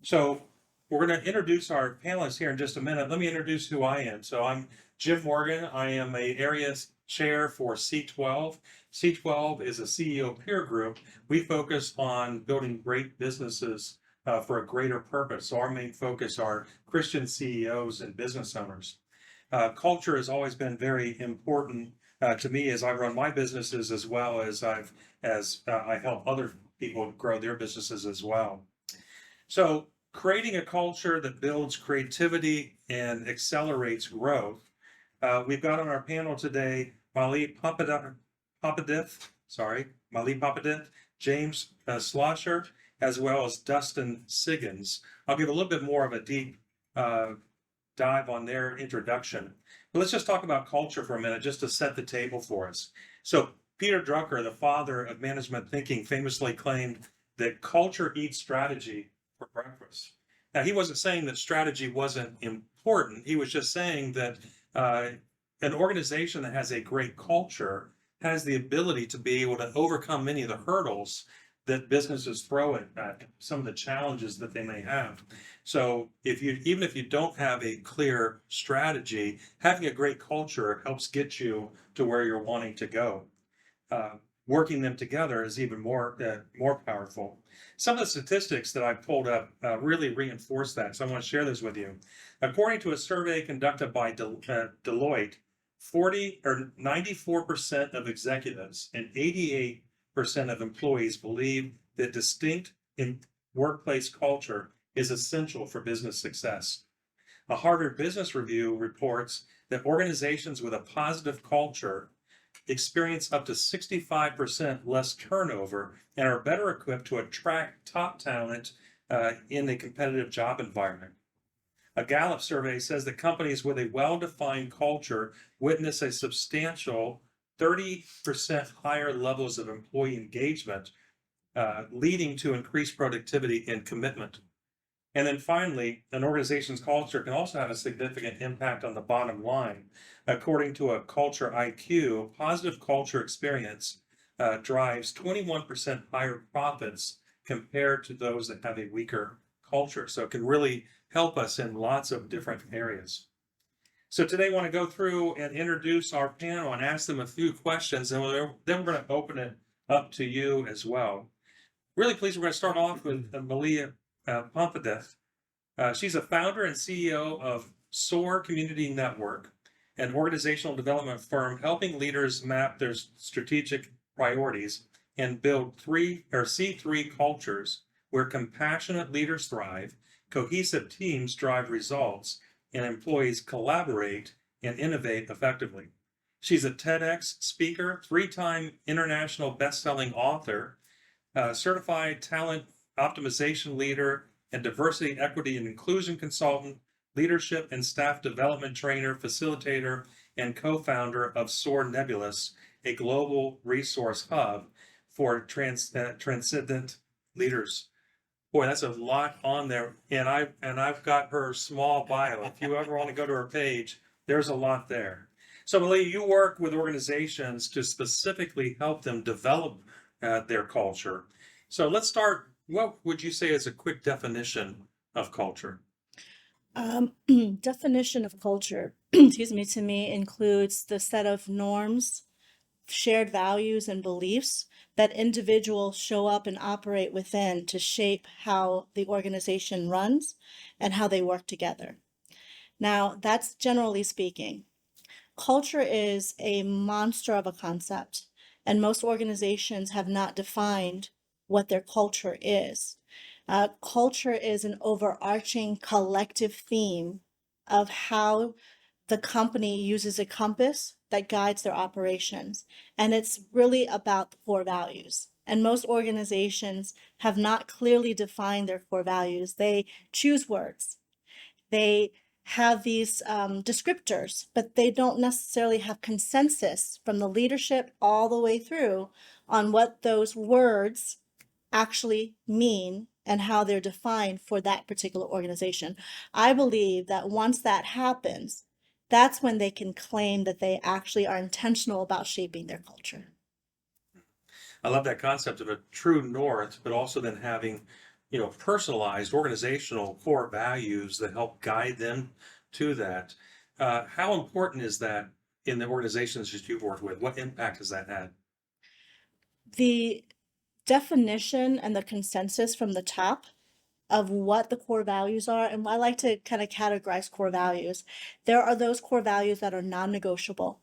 So we're going to introduce our panelists here in just a minute. Let me introduce who I am. So I'm Jim Morgan. I am a area chair for C12. C12 is a CEO peer group. We focus on building great businesses for a greater purpose. So our main focus are Christian CEOs and business owners. Culture has always been very important to me as I run my businesses, as well as I help other people grow their businesses as well. So creating a culture that builds creativity and accelerates growth. We've got on our panel today Mali Papadith, James Schlosser, as well as Dustin Siggins. I'll give a little bit more of a deep dive on their introduction. But let's just talk about culture for a minute, just to set the table for us. So Peter Drucker, the father of management thinking, famously claimed that culture eats strategy for breakfast. Now, he wasn't saying that strategy wasn't important. He was just saying that an organization that has a great culture has the ability to be able to overcome many of the hurdles that businesses throw at some of the challenges that they may have. So even if you don't have a clear strategy, having a great culture helps get you to where you're wanting to go. Working them together is even more powerful. Some of the statistics that I pulled up really reinforce that, so I want to share this with you. According to a survey conducted by Deloitte, 94% of executives and 88% of employees believe that distinct workplace culture is essential for business success. A Harvard Business Review reports that organizations with a positive culture experience up to 65% less turnover and are better equipped to attract top talent in a competitive job environment. A Gallup survey says that companies with a well-defined culture witness a substantial 30% higher levels of employee engagement, leading to increased productivity and commitment. And then finally, an organization's culture can also have a significant impact on the bottom line. According to a Culture IQ, positive culture experience drives 21% higher profits compared to those that have a weaker culture. So it can really help us in lots of different areas. So today I want to go through and introduce our panel and ask them a few questions, and then we're going to open it up to you as well. Really pleased, we're going to start off with Mali Phonpadith. She's a founder and CEO of SOAR Community Network, an organizational development firm helping leaders map their strategic priorities and build C3 cultures where compassionate leaders thrive, cohesive teams drive results, and employees collaborate and innovate effectively. She's a TEDx speaker, 3-time international best-selling author, certified talent optimization leader, and diversity, equity, and inclusion consultant, leadership and staff development trainer, facilitator, and co-founder of SOAR Nebulous, a global resource hub for transcendent leaders. Boy, that's a lot on there, and I've got her small bio. If you ever want to go to her page, there's a lot there. So, Mali, you work with organizations to specifically help them develop their culture. So let's start. What would you say is a quick definition of culture? Definition of culture, excuse me, to me includes the set of norms, shared values, and beliefs that individuals show up and operate within to shape how the organization runs and how they work together. Now, that's generally speaking. Culture is a monster of a concept, and most organizations have not defined what their culture is. Culture is an overarching collective theme of how the company uses a compass that guides their operations. And it's really about the core values. And most organizations have not clearly defined their core values. They choose words. They have these descriptors, but they don't necessarily have consensus from the leadership all the way through on what those words actually mean and how they're defined for that particular organization. I believe that once that happens, that's when they can claim that they actually are intentional about shaping their culture. I love that concept of a true north, but also then having personalized organizational core values that help guide them to that. How important is that in the organizations that you've worked with? What impact has that had? The definition and the consensus from the top of what the core values are, and I like to kind of categorize core values. There are those core values that are non-negotiable.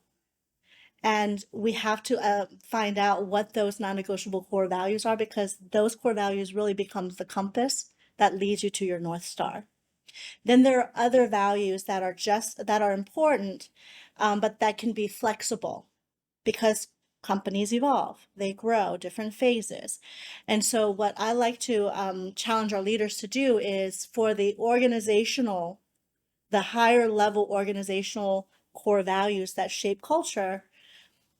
And we have to find out what those non-negotiable core values are, because those core values really becomes the compass that leads you to your North Star. Then there are other values that are important, but that can be flexible because companies evolve, they grow, different phases. And so what I like to challenge our leaders to do is for the higher level organizational core values that shape culture,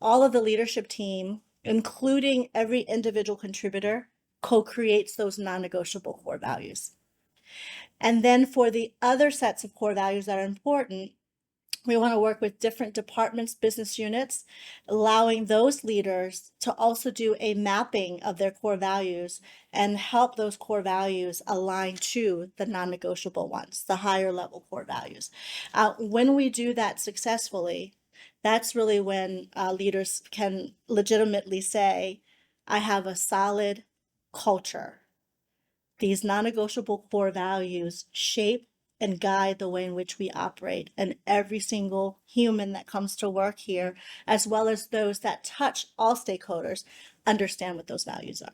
all of the leadership team, including every individual contributor, co-creates those non-negotiable core values. And then for the other sets of core values that are important, we want to work with different departments, business units, allowing those leaders to also do a mapping of their core values and help those core values align to the non-negotiable ones, the higher level core values. When we do that successfully, that's really when leaders can legitimately say, I have a solid culture. These non-negotiable core values shape and guide the way in which we operate. And every single human that comes to work here, as well as those that touch all stakeholders, understand what those values are.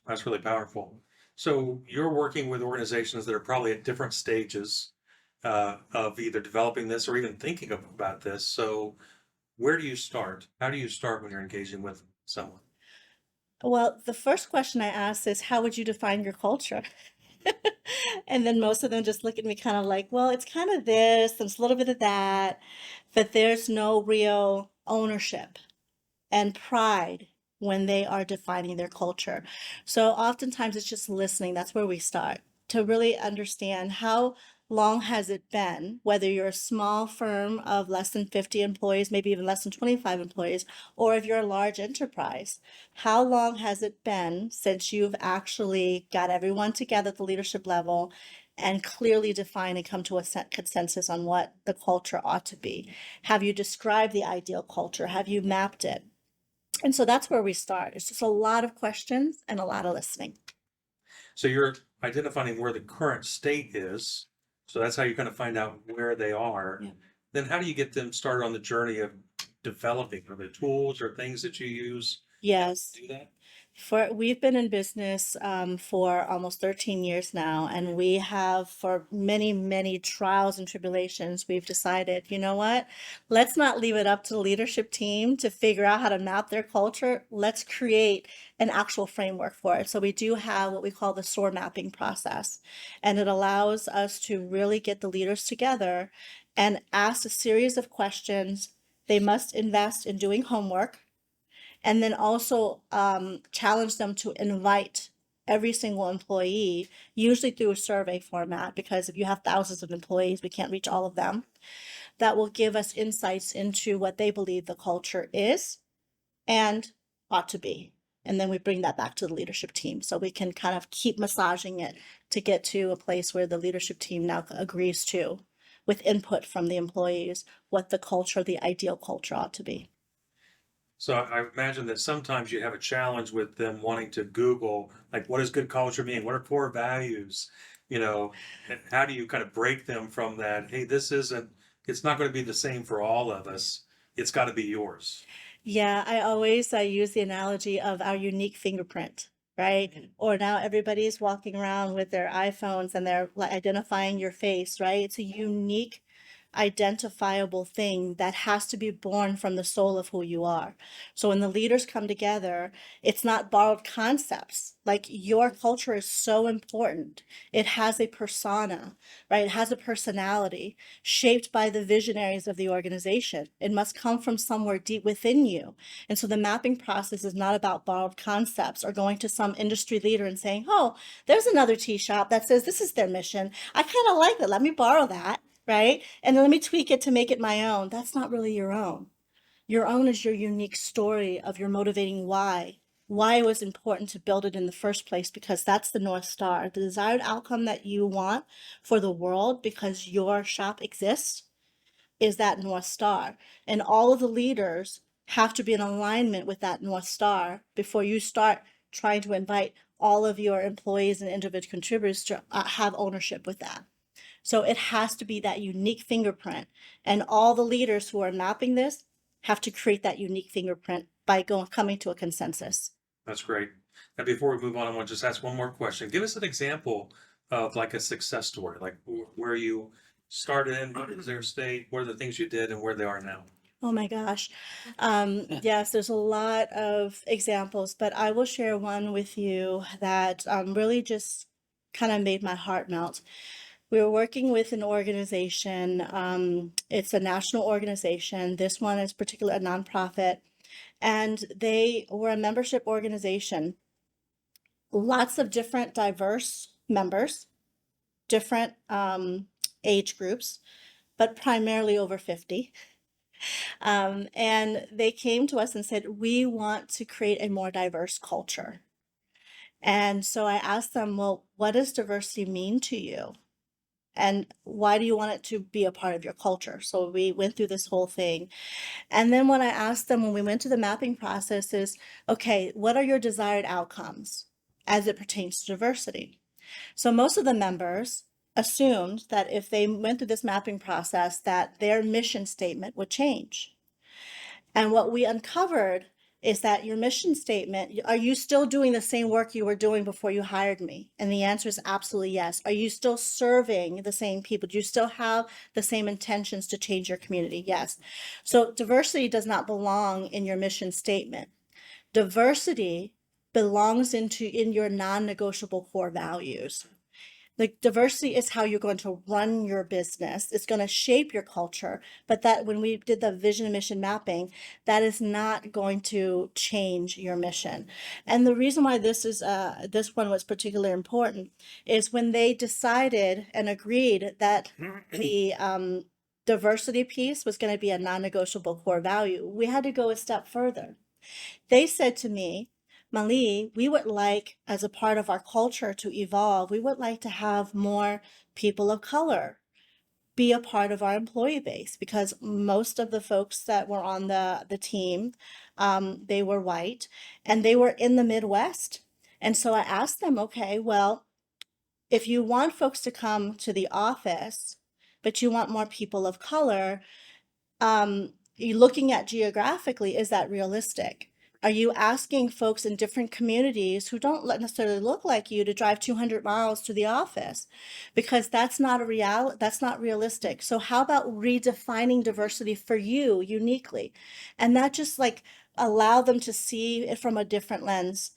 That's really powerful. So you're working with organizations that are probably at different stages of either developing this or even thinking about this. So where do you start? How do you start when you're engaging with someone? Well, the first question I ask is, how would you define your culture? And then most of them just look at me kind of like, well, it's kind of this, there's a little bit of that, but there's no real ownership and pride when they are defining their culture. So oftentimes it's just listening. That's where we start to really understand how long has it been, whether you're a small firm of less than 50 employees, maybe even less than 25 employees, or if you're a large enterprise, how long has it been since you've actually got everyone together at the leadership level and clearly define and come to a consensus on what the culture ought to be? Have you described the ideal culture? Have you mapped it? And so that's where we start. It's just a lot of questions and a lot of listening. So you're identifying where the current state is. So that's how you're going to find out where they are. Yeah. Then how do you get them started on the journey of developing? Are there tools or things that you use Yes. to do that? We've been in business for almost 13 years now, and we have, for many, many trials and tribulations, we've decided, you know what? Let's not leave it up to the leadership team to figure out how to map their culture. Let's create an actual framework for it. So we do have what we call the SOAR mapping process, and it allows us to really get the leaders together and ask a series of questions. They must invest in doing homework, and then also challenge them to invite every single employee, usually through a survey format, because if you have thousands of employees, we can't reach all of them. That will give us insights into what they believe the culture is and ought to be. And then we bring that back to the leadership team so we can kind of keep massaging it to get to a place where the leadership team now agrees to, with input from the employees, what the culture, the ideal culture ought to be. So I imagine that sometimes you have a challenge with them wanting to Google, like, what does good culture mean? What are core values? And how do you kind of break them from that? Hey, it's not going to be the same for all of us. It's got to be yours. Yeah, I use the analogy of our unique fingerprint, right? Or now everybody's walking around with their iPhones and they're like identifying your face, right? It's a unique, identifiable thing that has to be born from the soul of who you are. So when the leaders come together, it's not borrowed concepts. Like, your culture is so important. It has a persona, right? It has a personality shaped by the visionaries of the organization. It must come from somewhere deep within you. And so the mapping process is not about borrowed concepts or going to some industry leader and saying, oh, there's another tea shop that says this is their mission. I kind of like it. Let me borrow that, right? And then let me tweak it to make it my own. That's not really your own. Your own is your unique story of your motivating why why it was important to build it in the first place, because that's the North Star, the desired outcome that you want for the world because your shop exists is that North Star. And all of the leaders have to be in alignment with that North Star before you start trying to invite all of your employees and individual contributors to have ownership with that. So it has to be that unique fingerprint. And all the leaders who are mapping this have to create that unique fingerprint by coming to a consensus. That's great. And before we move on, I want to just ask one more question. Give us an example of like a success story, like where you started in, what is their state, what are the things you did, and where they are now. Oh my gosh. Yes, there's a lot of examples, but I will share one with you that really just kind of made my heart melt. We were working with an organization. It's a national organization. This one is particularly a nonprofit, and they were a membership organization. Lots of different diverse members, different age groups, but primarily over 50. And they came to us and said, we want to create a more diverse culture. And so I asked them, well, what does diversity mean to you? And why do you want it to be a part of your culture? So we went through this whole thing. And then what I asked them when we went to the mapping process is, okay, what are your desired outcomes as it pertains to diversity? So most of the members assumed that if they went through this mapping process, that their mission statement would change. And what we uncovered is that your mission statement, are you still doing the same work you were doing before you hired me? And the answer is absolutely yes. Are you still serving the same people? Do you still have the same intentions to change your community? Yes. So diversity does not belong in your mission statement. Diversity belongs in your non-negotiable core values. Like diversity is how you're going to run your business. It's going to shape your culture. But that when we did the vision and mission mapping, that is not going to change your mission. And the reason why this one was particularly important is when they decided and agreed that the diversity piece was going to be a non-negotiable core value, we had to go a step further. They said to me, Mali, we would like, as a part of our culture to evolve, we would like to have more people of color be a part of our employee base, because most of the folks that were on the team, they were white and they were in the Midwest. And so I asked them, okay, well, if you want folks to come to the office, but you want more people of color, you looking at geographically, is that realistic? Are you asking folks in different communities who don't necessarily look like you to drive 200 miles to the office? Because that's not that's not realistic. So how about redefining diversity for you uniquely? And that just like allow them to see it from a different lens.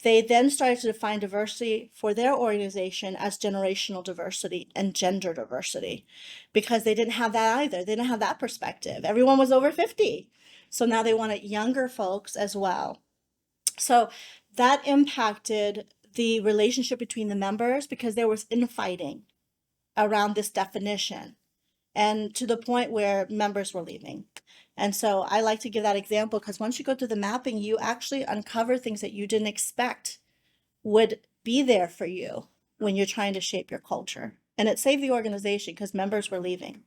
They then started to define diversity for their organization as generational diversity and gender diversity, because they didn't have that either. They didn't have that perspective. Everyone was over 50. So now they wanted younger folks as well. So that impacted the relationship between the members, because there was infighting around this definition, and to the point where members were leaving. And so I like to give that example, because once you go through the mapping, you actually uncover things that you didn't expect would be there for you when you're trying to shape your culture. And it saved the organization because members were leaving.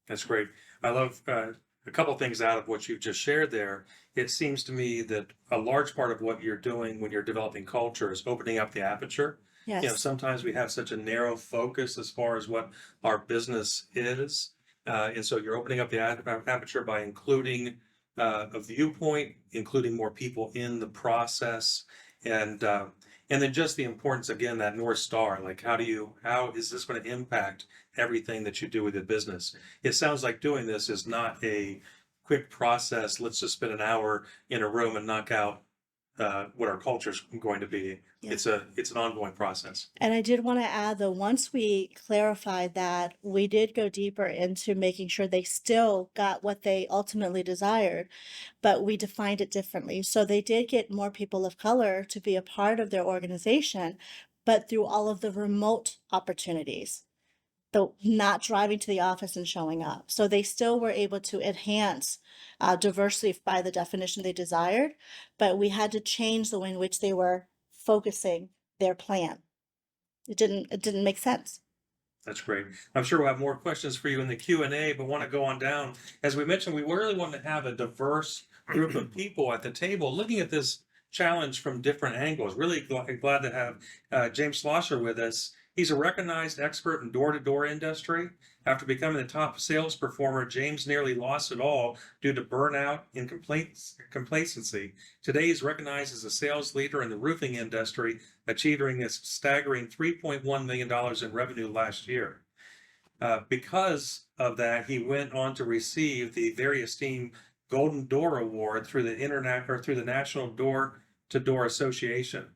That's great. I love a couple things out of what you've just shared there. It seems to me that a large part of what you're doing when you're developing culture is opening up the aperture. Yes. Sometimes we have such a narrow focus as far as what our business is. And so you're opening up the aperture by including a viewpoint, including more people in the process, and then just the importance, again, that North Star, like how is this going to impact everything that you do with the business? It sounds like doing this is not a quick process. Let's just spend an hour in a room and knock out what our culture is going to be. Yeah. It's an ongoing process. And I did want to add, though, once we clarified that, we did go deeper into making sure they still got what they ultimately desired, but we defined it differently. So they did get more people of color to be a part of their organization, but through all of the remote opportunities. the not driving to the office and showing up. So they still were able to enhance diversity by the definition they desired, but we had to change the way in which they were focusing their plan. It didn't make sense. That's great. I'm sure we'll have more questions for you in the Q&A, but want to go on down. As we mentioned, we really want to have a diverse group of people at the table looking at this challenge from different angles. Really glad to have James Schlosser with us. He's a recognized expert in door-to-door industry. After becoming the top sales performer, James nearly lost it all due to burnout and complacency. Today, he's recognized as a sales leader in the roofing industry, achieving a staggering $3.1 million in revenue last year. Because of that, he went on to receive the very esteemed Golden Door Award through the National Door-to-Door Association.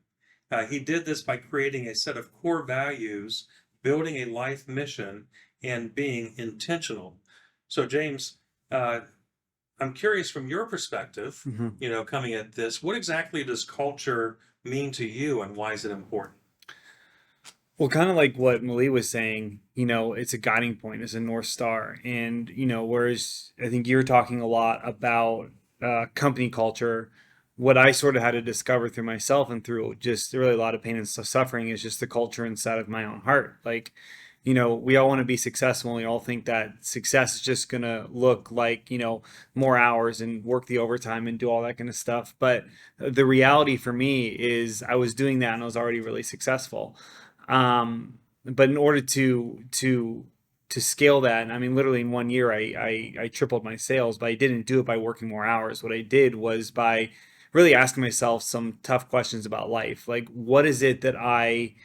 He did this by creating a set of core values, building a life mission, and being intentional. So, James, I'm curious from your perspective, coming at this, what exactly does culture mean to you, and why is it important? Well, kind of like what Malie was saying, it's a guiding point, it's a North Star. And, whereas I think you're talking a lot about company culture, what I sort of had to discover through myself and through just really a lot of pain and suffering is just the culture inside of my own heart. Like, we all want to be successful. We all think that success is just going to look like, more hours and work the overtime and do all that kind of stuff. But the reality for me is I was doing that and I was already really successful. But in order to scale that, I mean, literally in 1 year, I tripled my sales, but I didn't do it by working more hours. What I did was by really asking myself some tough questions about life. Like, what is it that I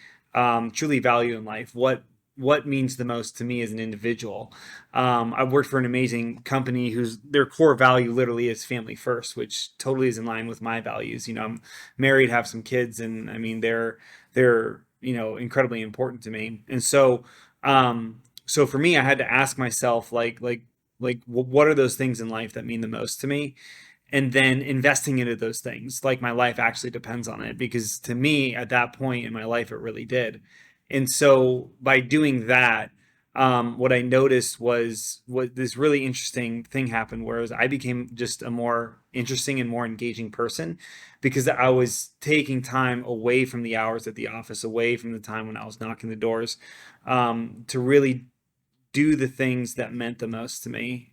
truly value in life? What means the most to me as an individual? I've worked for an amazing company whose their core value literally is family first, which totally is in line with my values. I'm married, have some kids, and I mean they're incredibly important to me. And so so for me, I had to ask myself like what are those things in life that mean the most to me? And then investing into those things, like my life actually depends on it, because to me at that point in my life it really did. And so by doing that, what I noticed was what this really interesting thing happened, whereas I became just a more interesting and more engaging person because I was taking time away from the hours at the office, away from the time when I was knocking the doors, to really do the things that meant the most to me.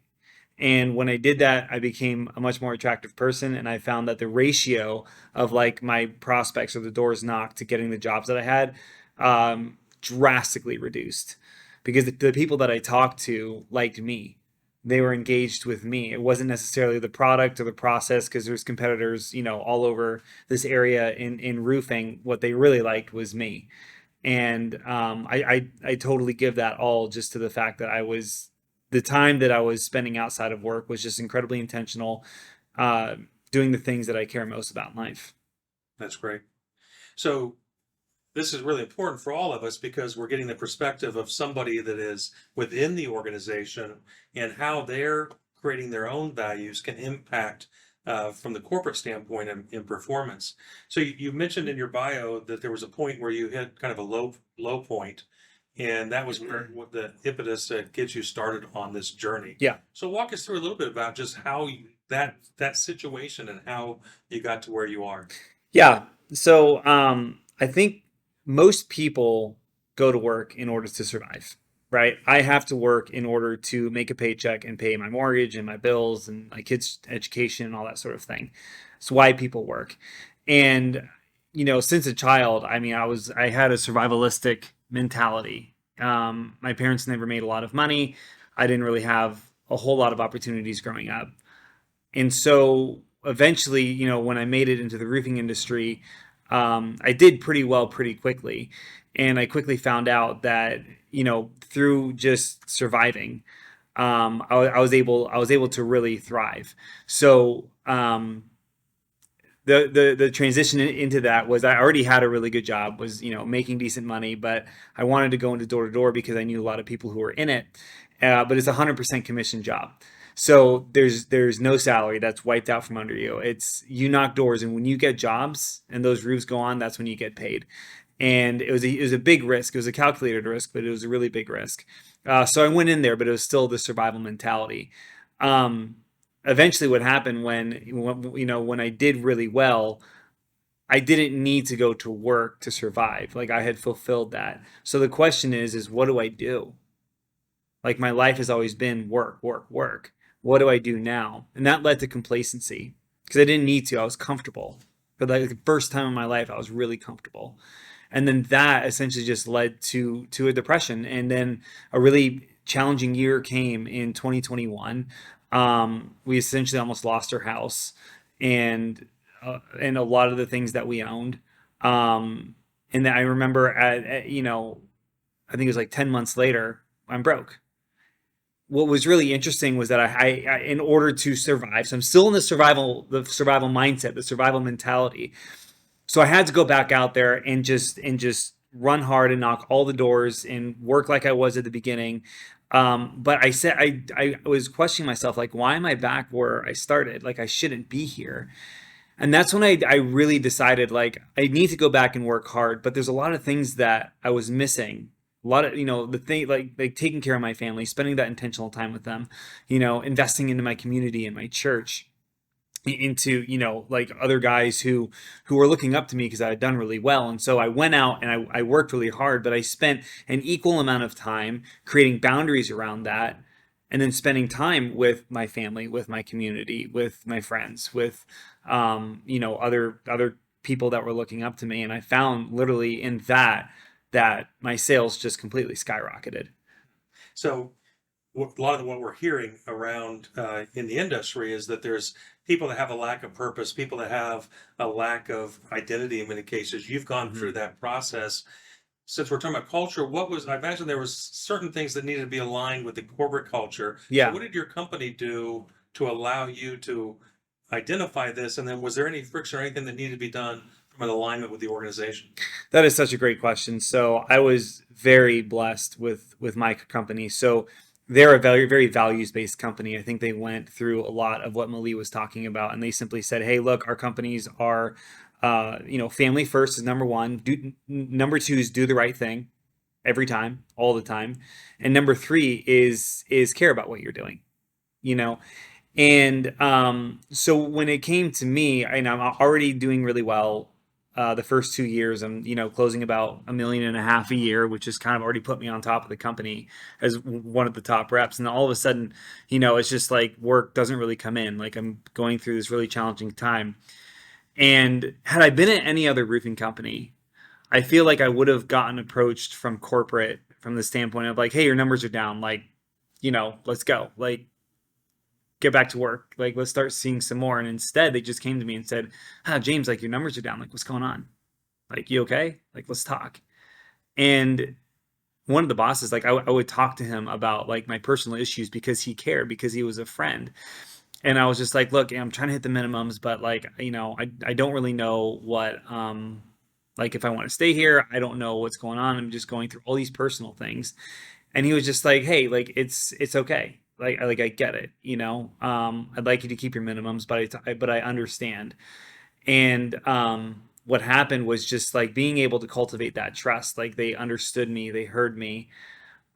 And when I did that, I became a much more attractive person. And I found that the ratio of like my prospects or the doors knocked to getting the jobs that I had drastically reduced because the people that I talked to liked me. They were engaged with me. It wasn't necessarily the product or the process because there's competitors, all over this area in roofing. What they really liked was me. And I totally give that all just to the fact that the time that I was spending outside of work was just incredibly intentional, doing the things that I care most about in life. That's great. So this is really important for all of us because we're getting the perspective of somebody that is within the organization and how they're creating their own values can impact from the corporate standpoint in performance. So you mentioned in your bio that there was a point where you hit kind of a low point, and that was where what the impetus gets you started on this journey. Yeah. So walk us through a little bit about just how that situation and how you got to where you are. Yeah. So I think most people go to work in order to survive, right? I have to work in order to make a paycheck and pay my mortgage and my bills and my kids' education and all that sort of thing. It's why people work. And, since a child, I mean, I had a survivalistic mentality. My parents never made a lot of money. I didn't really have a whole lot of opportunities growing up. And so eventually, when I made it into the roofing industry, I did pretty well pretty quickly. And I quickly found out that, through just surviving, I was able to really thrive. So the transition into that was I already had a really good job, was making decent money, but I wanted to go into door to door because I knew a lot of people who were in it. But it's a 100% commission job. So there's no salary that's wiped out from under you. It's you knock doors, and when you get jobs and those roofs go on, that's when you get paid. And it was a big risk. It was a calculated risk, but it was a really big risk. So I went in there, but it was still the survival mentality. Eventually what happened when I did really well, I didn't need to go to work to survive. Like I had fulfilled that. So the question is what do I do? Like my life has always been work, work, work. What do I do now? And that led to complacency because I didn't need to. I was comfortable. For like the first time in my life, I was really comfortable. And then that essentially just led to a depression. And then a really challenging year came in 2021. We essentially almost lost our house and a lot of the things that we owned. And then I remember I think it was like 10 months later, I'm broke. What was really interesting was that I in order to survive, so I'm still in the survival mindset, the survival mentality. So I had to go back out there and just run hard and knock all the doors and work like I was at the beginning. But I was questioning myself, like, why am I back where I started? Like I shouldn't be here. And that's when I really decided, like, I need to go back and work hard, but there's a lot of things that I was missing. A lot of, the thing, like taking care of my family, spending that intentional time with them, investing into my community and my church, into, like other guys who were looking up to me because I had done really well. And so I went out and I worked really hard, but I spent an equal amount of time creating boundaries around that, and then spending time with my family, with my community, with my friends, with other people that were looking up to me. And I found literally in that my sales just completely skyrocketed. So a lot of what we're hearing around in the industry is that there's people that have a lack of purpose, people that have a lack of identity in many cases. You've gone through that process. Since we're talking about culture, I imagine there was certain things that needed to be aligned with the corporate culture. Yeah. So what did your company do to allow you to identify this? And then was there any friction or anything that needed to be done from an alignment with the organization? That is such a great question. So I was very blessed with my company. So they're a very, very values-based company. I think they went through a lot of what Mali was talking about, and they simply said, hey, look, our companies are family first is number one. Number two is do the right thing every time, all the time. And number three is care about what you're doing, And so when it came to me, and I'm already doing really well. The first 2 years, I'm closing about $1.5 million a year, which has kind of already put me on top of the company as one of the top reps. And all of a sudden, it's just like work doesn't really come in. Like I'm going through this really challenging time. And had I been at any other roofing company, I feel like I would have gotten approached from corporate from the standpoint of like, hey, your numbers are down. Like, let's go. Like, get back to work. Like, let's start seeing some more. And instead, they just came to me and said, James, like, your numbers are down. Like, what's going on? Like, you okay? Like, let's talk. And one of the bosses, like, I would talk to him about like my personal issues because he cared, because he was a friend. And I was just like, look, I'm trying to hit the minimums, but like, I don't really know what, like if I want to stay here, I don't know what's going on. I'm just going through all these personal things. And he was just like, hey, like, it's okay. Like I get it, I'd like you to keep your minimums, but I understand. And, what happened was just like being able to cultivate that trust. Like they understood me, they heard me.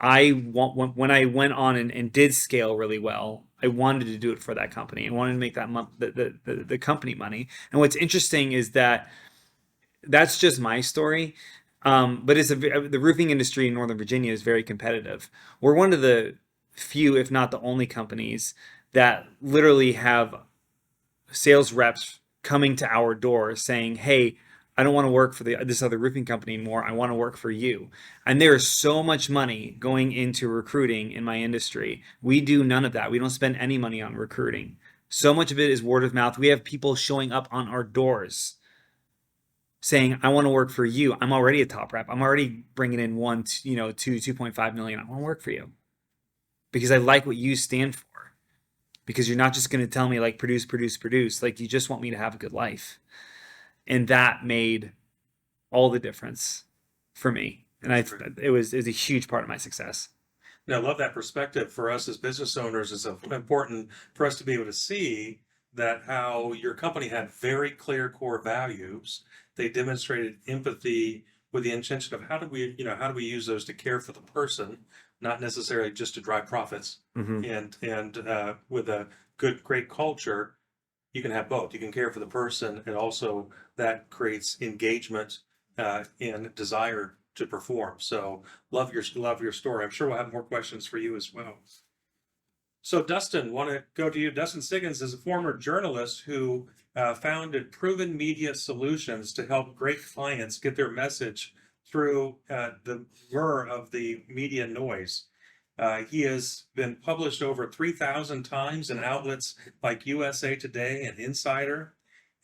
When I went on and did scale really well, I wanted to do it for that company. I wanted to make that the company money. And what's interesting is that that's just my story. But the roofing industry in Northern Virginia is very competitive. We're one of the few, if not the only companies that literally have sales reps coming to our door saying, hey, I don't want to work for this other roofing company anymore. I want to work for you. And there is so much money going into recruiting in my industry. We do none of that. We don't spend any money on recruiting. So much of it is word of mouth. We have people showing up on our doors saying, I want to work for you. I'm already a top rep. I'm already bringing in 2.5 million. I want to work for you because I like what you stand for. Because you're not just going to tell me like produce. Like you just want me to have a good life. And that made all the difference for me. And it was a huge part of my success. Now, I love that perspective. For us as business owners, it's important for us to be able to see that how your company had very clear core values. They demonstrated empathy with the intention of how do we use those to care for the person, not necessarily just to drive profits. And with a great culture, you can have both. You can care for the person, and also that creates engagement and desire to perform. So love your story. I'm sure we'll have more questions for you as well. So Dustin, want to go to you. Dustin Siggins is a former journalist who founded Proven Media Solutions to help great clients get their message through the whir of the media noise. He has been published over 3,000 times in outlets like USA Today and Insider.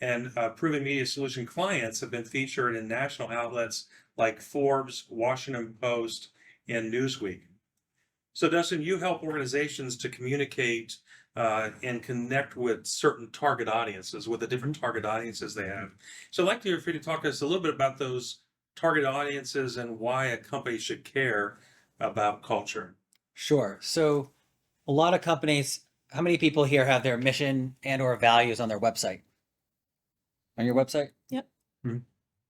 And Proven Media Solution clients have been featured in national outlets like Forbes, Washington Post, and Newsweek. So Dustin, you help organizations to communicate and connect with certain target audiences, with the different target audiences they have. So I'd like to hear for you to talk to us a little bit about those target audiences and why a company should care about culture. Sure. So a lot of companies, how many people here have their mission and or values on their website? On your website? Yep.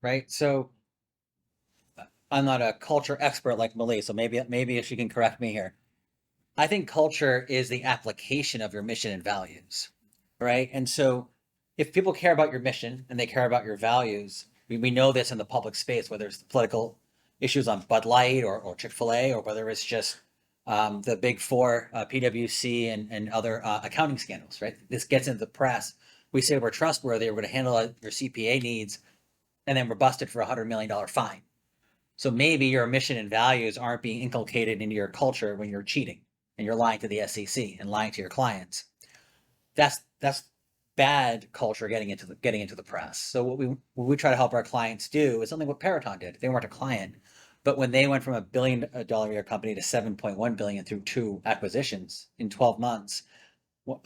Right. So I'm not a culture expert like Malie, so maybe she can correct me here. I think culture is the application of your mission and values, right? And so if people care about your mission and they care about your values, we know this in the public space, whether it's the political issues on Bud Light or Chick-fil-A, or whether it's just the big four, PwC and other accounting scandals, right? This gets into the press. We say we're trustworthy, we're going to handle your CPA needs, and then we're busted for $100 million fine. So maybe your mission and values aren't being inculcated into your culture when you're cheating and you're lying to the SEC and lying to your clients. That's bad culture getting into the press. So what we try to help our clients do is something what Peraton did. They weren't a client, but when they went from $1 billion a year company to $7.1 billion through 2 acquisitions in 12 months,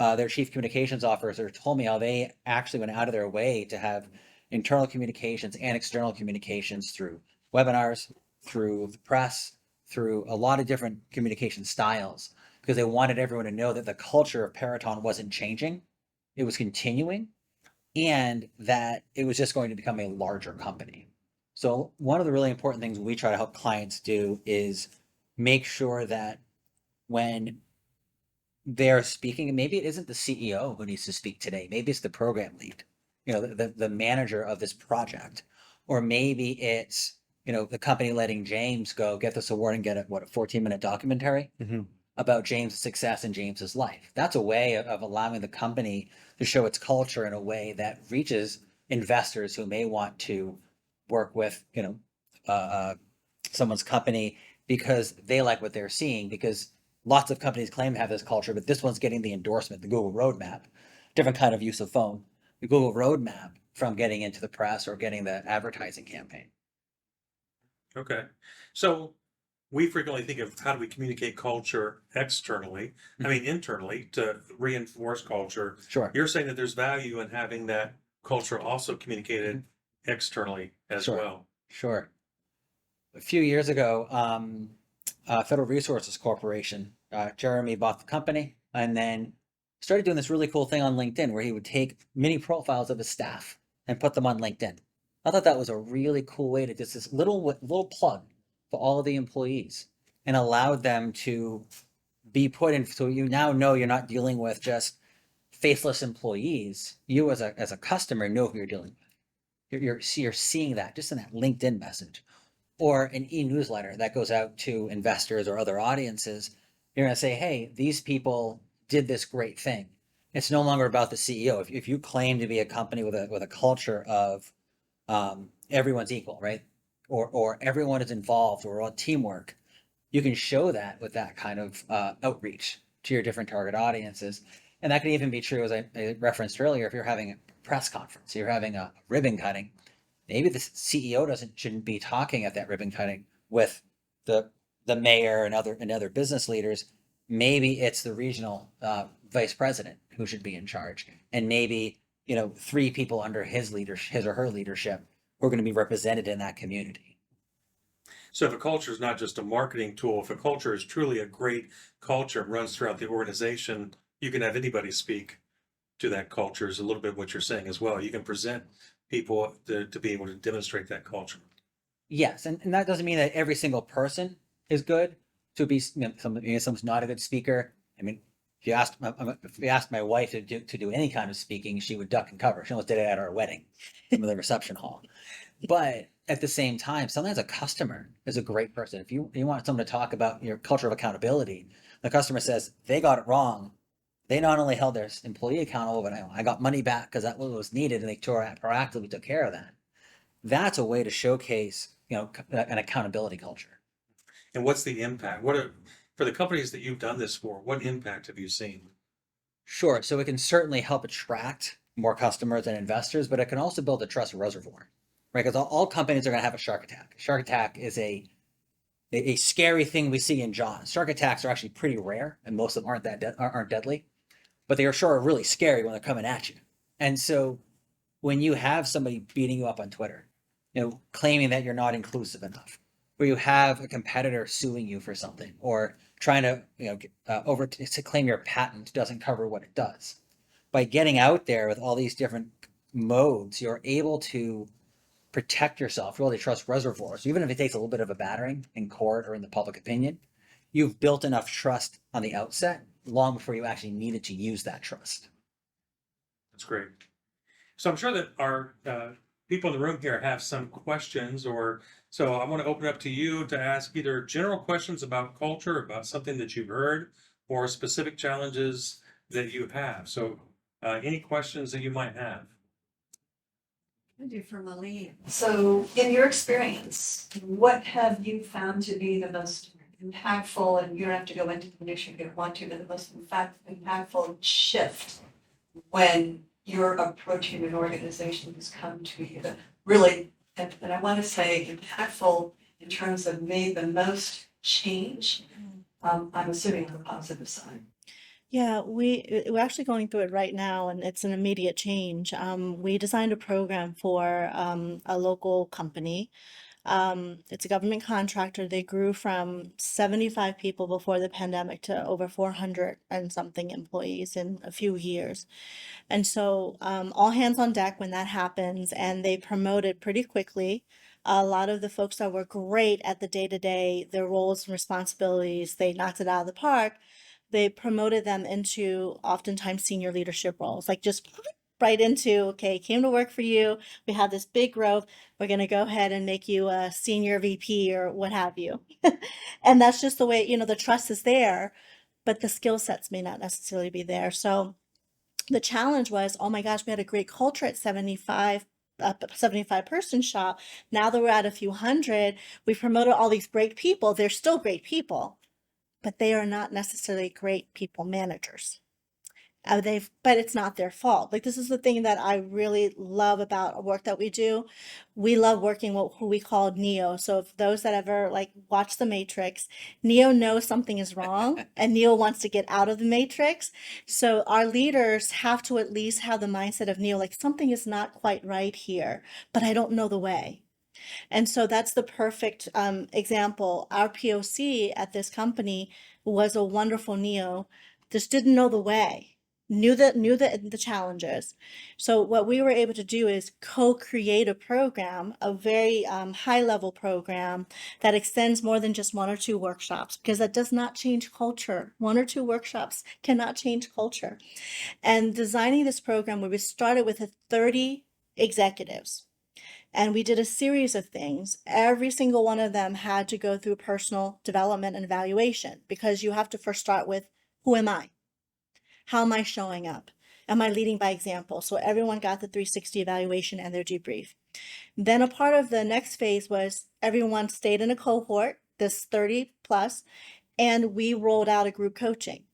their chief communications officer told me how they actually went out of their way to have internal communications and external communications through webinars, through the press, through a lot of different communication styles, because they wanted everyone to know that the culture of Peraton wasn't changing, it was continuing, and that it was just going to become a larger company. So one of the really important things we try to help clients do is make sure that when they're speaking, maybe it isn't the CEO who needs to speak today, maybe it's the program lead, the manager of this project, or maybe it's the company letting James go get this award and get a 14-minute documentary about James' success and James's life. That's a way of allowing the company to show its culture in a way that reaches investors who may want to work with someone's company because they like what they're seeing, because lots of companies claim to have this culture, but this one's getting the endorsement, the Google roadmap, different kind of use of phone, the Google roadmap from getting into the press or getting the advertising campaign. Okay. So we frequently think of how do we communicate culture externally, internally to reinforce culture. Sure. You're saying that there's value in having that culture also communicated externally as well. Sure. A few years ago, Federal Resources Corporation, Jeremy bought the company and then started doing this really cool thing on LinkedIn where he would take mini profiles of his staff and put them on LinkedIn. I thought that was a really cool way to just this little plug for all of the employees and allowed them to be put in. So you now know you're not dealing with just faceless employees. You as a customer know who you're dealing with. You're seeing that just in that LinkedIn message or an e-newsletter that goes out to investors or other audiences. You're going to say, hey, these people did this great thing. It's no longer about the CEO. If you claim to be a company with a culture of everyone's equal, right? Or everyone is involved or on teamwork, you can show that with that kind of outreach to your different target audiences. And that can even be true, as I referenced earlier, if you're having a press conference, you're having a ribbon cutting, maybe the CEO shouldn't be talking at that ribbon cutting with the mayor and other business leaders. Maybe it's the regional vice president who should be in charge, and maybe 3 people under his or her leadership who are going to be represented in that community. So if a culture is not just a marketing tool, if a culture is truly a great culture and runs throughout the organization, you can have anybody speak to that culture is a little bit what you're saying as well. You can present people to be able to demonstrate that culture. Yes, and that doesn't mean that every single person is good. To be, maybe someone's not a good speaker. I mean, if you asked my wife to do any kind of speaking, she would duck and cover. She almost did it at our wedding, in the reception hall. But at the same time, sometimes a customer is a great person. If you want someone to talk about your culture of accountability, the customer says they got it wrong. They not only held their employee accountable, but I got money back because that was needed, and they proactively took care of that. That's a way to showcase, an accountability culture. And what's the impact? For the companies that you've done this for, what impact have you seen? Sure. So it can certainly help attract more customers and investors, but it can also build a trust reservoir, right? Because all companies are going to have a shark attack. Shark attack is a scary thing we see in Jaws. Shark attacks are actually pretty rare, and most of them aren't deadly, but they are sure really scary when they're coming at you. And so when you have somebody beating you up on Twitter, claiming that you're not inclusive enough, where you have a competitor suing you for something, or trying to, to claim your patent doesn't cover what it does. By getting out there with all these different modes, you're able to protect yourself, really trust reservoirs. Even if it takes a little bit of a battering in court or in the public opinion, you've built enough trust on the outset long before you actually needed to use that trust. That's great. So I'm sure that our people in the room here have some questions, so I want to open up to you to ask either general questions about culture, about something that you've heard, or specific challenges that you have. So any questions that you might have? I do for Malie. So, in your experience, what have you found to be the most impactful, and you don't have to go into the mission if you don't want to, but the most impactful shift when you're approaching an organization who's come to you? Really, and I want to say impactful in terms of made the most change. I'm assuming on the positive side. Yeah, we're actually going through it right now, and it's an immediate change. We designed a program for a local company. It's a government contractor. They grew from 75 people before the pandemic to over 400 and something employees in a few years. And so, all hands on deck when that happens, and they promoted pretty quickly. A lot of the folks that were great at the day-to-day, their roles and responsibilities, they knocked it out of the park. They promoted them into oftentimes senior leadership roles, like just right into, okay, came to work for you. We have this big growth. We're going to go ahead and make you a senior VP or what have you. And that's just the way, the trust is there, but the skill sets may not necessarily be there. So the challenge was, oh my gosh, we had a great culture at 75 person shop. Now that we're at a few hundred, we promoted all these great people. They're still great people, but they are not necessarily great people managers. But it's not their fault. Like, this is the thing that I really love about work that we do. We love working with who we call Neo. So if those that ever watch The Matrix, Neo knows something is wrong and Neo wants to get out of the Matrix. So our leaders have to at least have the mindset of Neo, like something is not quite right here, but I don't know the way. And so that's the perfect example. Our POC at this company was a wonderful Neo, just didn't know the way, knew the challenges. So what we were able to do is co-create a program, a very high level program that extends more than just 1 or 2 workshops, because that does not change culture. 1 or 2 workshops cannot change culture. And designing this program, we started with 30 executives. And we did a series of things. Every single one of them had to go through personal development and evaluation, because you have to first start with, who am I? How am I showing up? Am I leading by example? So everyone got the 360 evaluation and their debrief. Then a part of the next phase was everyone stayed in a cohort, this 30 plus, and we rolled out a group coaching.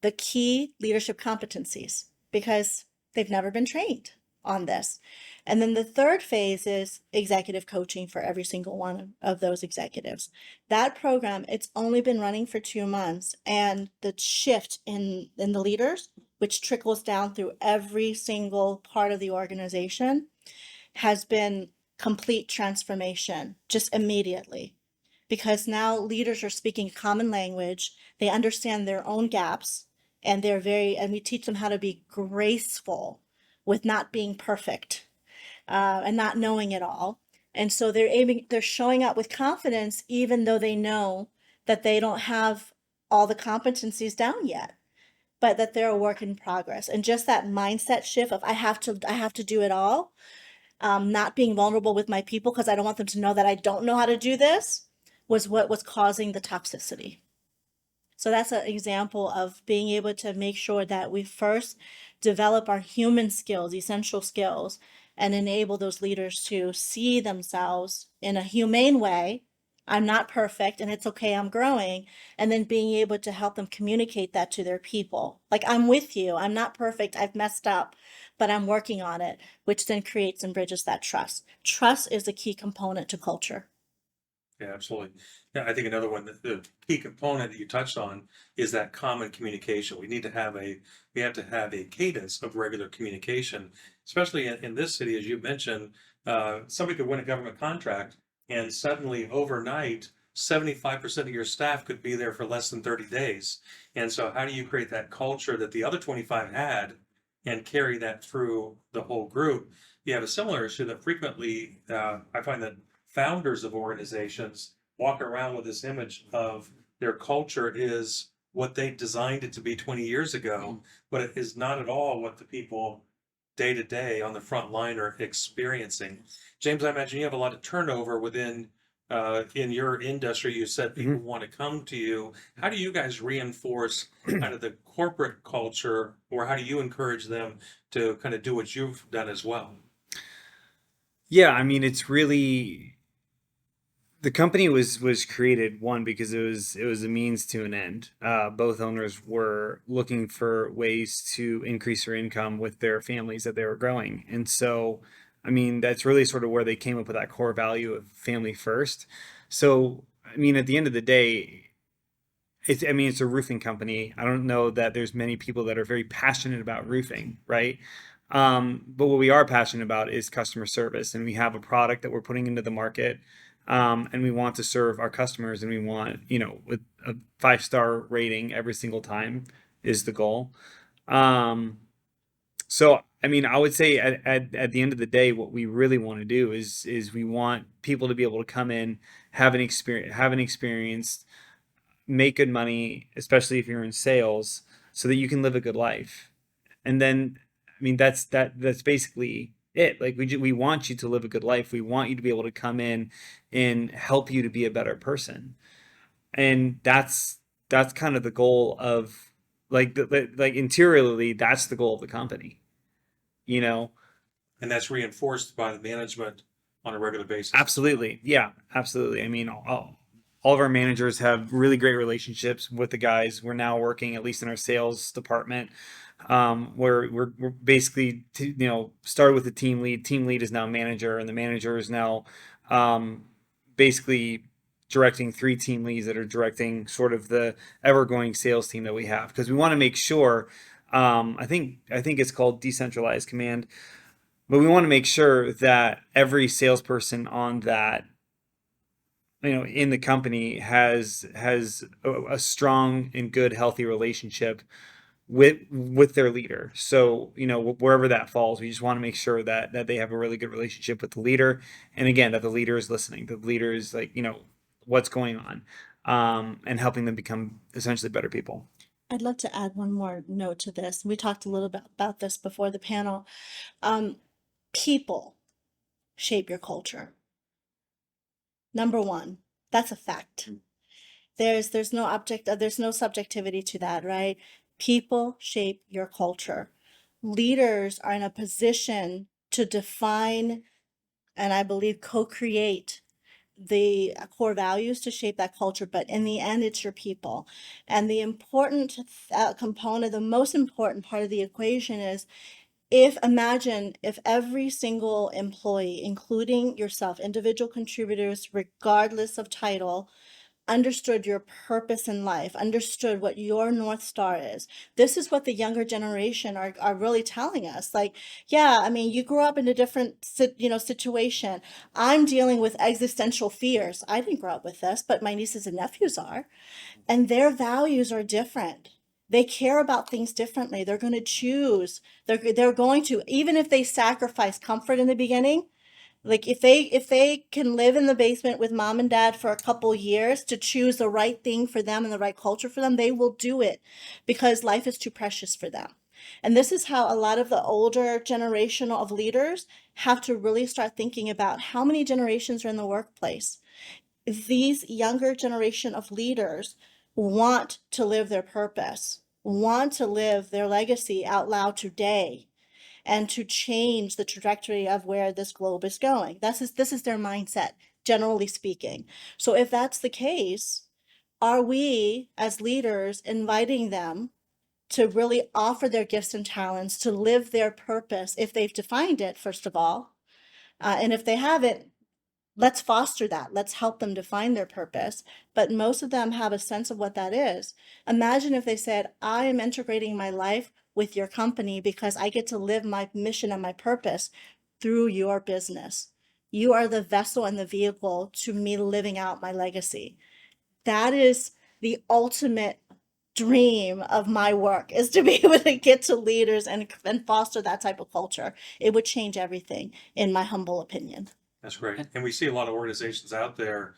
The key leadership competencies, because they've never been trained on this. And then the third phase is executive coaching for every single one of those executives. That program, it's only been running for 2 months, and the shift in the leaders, which trickles down through every single part of the organization, has been complete transformation just immediately. Because now leaders are speaking common language, they understand their own gaps, and we teach them how to be graceful with not being perfect and not knowing it all. And so they're showing up with confidence, even though they know that they don't have all the competencies down yet, but that they're a work in progress. And just that mindset shift of I have to do it all, not being vulnerable with my people because I don't want them to know that I don't know how to do this, was what was causing the toxicity. So that's an example of being able to make sure that we first develop our human skills, essential skills, and enable those leaders to see themselves in a humane way. I'm not perfect and it's okay, I'm growing. And then being able to help them communicate that to their people. Like, I'm with you, I'm not perfect, I've messed up, but I'm working on it, which then creates and bridges that trust. Trust is a key component to culture. Yeah, absolutely. Yeah, I think another one, the key component that you touched on is that common communication. We have to have a cadence of regular communication, especially in this city, as you mentioned. Somebody could win a government contract and suddenly overnight, 75% of your staff could be there for less than 30 days. And so how do you create that culture that the other 25 had and carry that through the whole group? You have a similar issue that frequently, I find that founders of organizations walk around with this image of their culture is what they designed it to be 20 years ago, but it is not at all what the people day to day on the front line are experiencing. James, I imagine you have a lot of turnover within in your industry. You said people want to come to you. How do you guys reinforce kind of the corporate culture, or how do you encourage them to kind of do what you've done as well? Yeah, I mean, it's really, the company was created, one, because it was a means to an end. Both owners were looking for ways to increase their income with their families that they were growing, and so, I mean, that's really sort of where they came up with that core value of family first. So, I mean, at the end of the day, it's a roofing company. I don't know that there's many people that are very passionate about roofing, right? But what we are passionate about is customer service, and we have a product that we're putting into the market, and we want to serve our customers, and we want, with a 5-star rating every single time is the goal. So, I mean, I would say at the end of the day, what we really want to do is we want people to be able to come in, have an experience, make good money, especially if you're in sales, so that you can live a good life. And then, I mean, that's basically it. Like, we want you to live a good life. We want you to be able to come in and help you to be a better person. And that's kind of the goal of, like, like interiorly, that's the goal of the company, you know? And that's reinforced by the management on a regular basis. Absolutely. Yeah, absolutely. I mean, all of our managers have really great relationships with the guys. We're now working, at least in our sales department, where we're basically, started with the team lead. Team lead is now manager, and the manager is now basically directing 3 team leads that are directing sort of the ever-going sales team that we have, because we want to make sure, I think it's called decentralized command, but we want to make sure that every salesperson on that, in the company has a strong and good, healthy relationship with their leader. So, wherever that falls, we just want to make sure that they have a really good relationship with the leader. And again, that the leader is listening. The leader is like, what's going on, and helping them become essentially better people. I'd love to add one more note to this. We talked a little bit about this before the panel. People shape your culture. Number one, that's a fact. There's no subjectivity to that, right? People shape your culture. Leaders are in a position to define and, I believe, co-create the core values to shape that culture, but in the end, it's your people. And the important component, the most important part of the equation is, imagine if every single employee, including yourself, individual contributors, regardless of title, understood your purpose in life, understood what your North Star is. This is what the younger generation are really telling us. Like, yeah, I mean, you grew up in a different, situation. I'm dealing with existential fears. I didn't grow up with this, but my nieces and nephews are, and their values are different. They care about things differently. They're going to choose. They're going to, even if they sacrifice comfort in the beginning, Like if they can live in the basement with mom and dad for a couple years to choose the right thing for them and the right culture for them, they will do it because life is too precious for them. And this is how a lot of the older generation of leaders have to really start thinking about how many generations are in the workplace. These younger generation of leaders want to live their purpose, want to live their legacy out loud today and to change the trajectory of where this globe is going. This is their mindset, generally speaking. So if that's the case, are we as leaders inviting them to really offer their gifts and talents, to live their purpose if they've defined it, first of all? And if they haven't, let's foster that. Let's help them define their purpose. But most of them have a sense of what that is. Imagine if they said, I am integrating my life with your company because I get to live my mission and my purpose through your business. You are the vessel and the vehicle to me living out my legacy. That is the ultimate dream of my work, is to be able to get to leaders and foster that type of culture. It would change everything, in my humble opinion. That's great. And we see a lot of organizations out there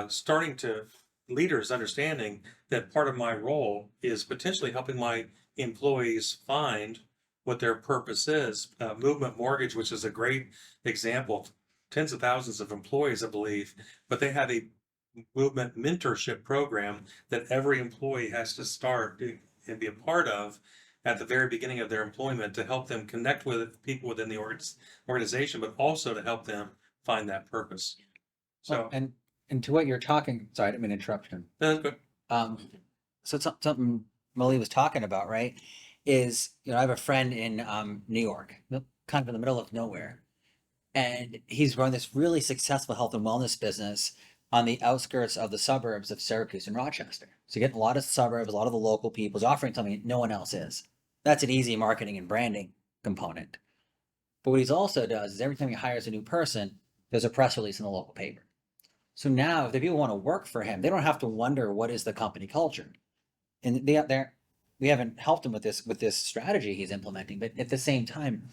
starting to, leaders understanding that part of my role is potentially helping my employees find what their purpose is. Movement Mortgage, which is a great example, tens of thousands of employees, I believe, but they have a movement mentorship program that every employee has to start and be a part of at the very beginning of their employment to help them connect with people within the organization, but also to help them find that purpose. So, And to what you're talking, sorry, I didn't mean to interrupt him. that's good. So something Malie was talking about, right? Is, I have a friend in New York, kind of in the middle of nowhere, and he's run this really successful health and wellness business on the outskirts of the suburbs of Syracuse and Rochester. So you're getting a lot of suburbs, a lot of the local people is offering something no one else is. That's an easy marketing and branding component. But what he's also does is every time he hires a new person, there's a press release in the local paper. So now if the people want to work for him, they don't have to wonder what is the company culture. And we haven't helped him with this strategy he's implementing, but at the same time,